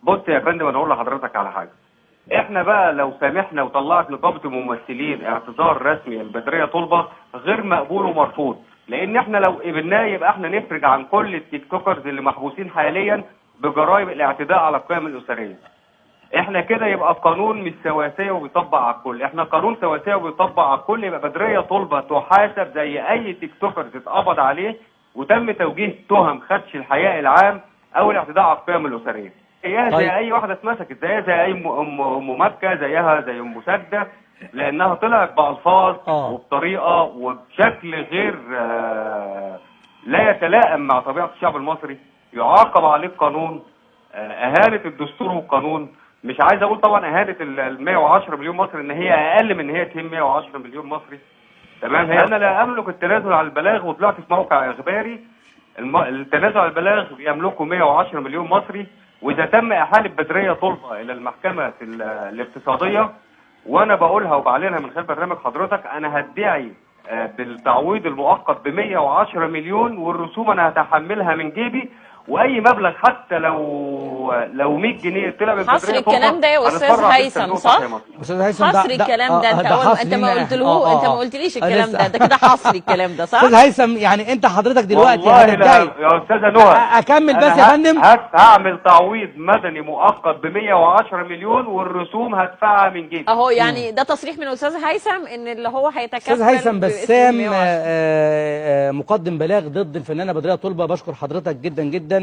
بص يا فندم، انا اقول لحضرتك على حاجه. احنا بقى لو سامحنا وطلعت نقابه الممثلين اعتذار رسمي البدريه طلبه، غير مقبول ومرفوض. لان احنا لو قبلناه يبقى احنا نفرج عن كل التيك توكرز اللي محبوسين حاليا بجرائم الاعتداء على القيم الاسريه. احنا كده يبقى القانون مش سواسيه وبيطبق على الكل، احنا قانون سواسيه وبيطبق على الكل. يبقى بدريه طلبه تحاسب زي اي تيك توكر اتقبض عليه وتم توجيه تهم خدش الحياء العام او الاعتداء على القيم الاسريه. زيها طيب. زي اي واحده اتمسكت، زيها زي اي ام مكه، زيها زي ام سده، لانها طلعت بالفاظ وبطريقه وبشكل غير لا يتلائم مع طبيعه الشعب المصري، يعاقب عليه القانون. اهانه الدستور والقانون. مش عايز اقول طبعا اهانه ال 110 مليون مصري ان هي اقل من ان هي تهم 110 مليون مصري. تمام. انا لا املك التنازل على البلاغ، وطلعت في موقع اخباري التنازل على البلاغ يملكه 110 مليون مصري. واذا تم احاله بدريه طلبه الى المحكمه الاقتصاديه، وانا بقولها وبعلنها من خلال برنامج حضرتك، انا هدعي بالتعويض المؤقت ب 110 مليون، والرسوم انا هتحملها من جيبي. واي مبلغ حتى لو 100 جنيه طلع من حصر بدريه الكلام ده يا استاذ هيثم، صح؟ استاذ هيثم، حصر الكلام ده، انت اول ما انت ما قلتله، انت ما قلتليش الكلام ده كده حصر الكلام ده، صح؟ استاذ هيثم، يعني انت حضرتك دلوقتي والله هتدعي يا استاذه نهى اكمل بس يا فندم. هعمل تعويض مدني مؤقت ب 110 مليون، والرسوم هدفعها من جيبي اهو. يعني ده تصريح من استاذ هيثم ان اللي هو هيتكفل. استاذ هيثم بسام، مقدم بلاغ ضد الفنانه بدريه طلبه، بشكر حضرتك جدا جدا.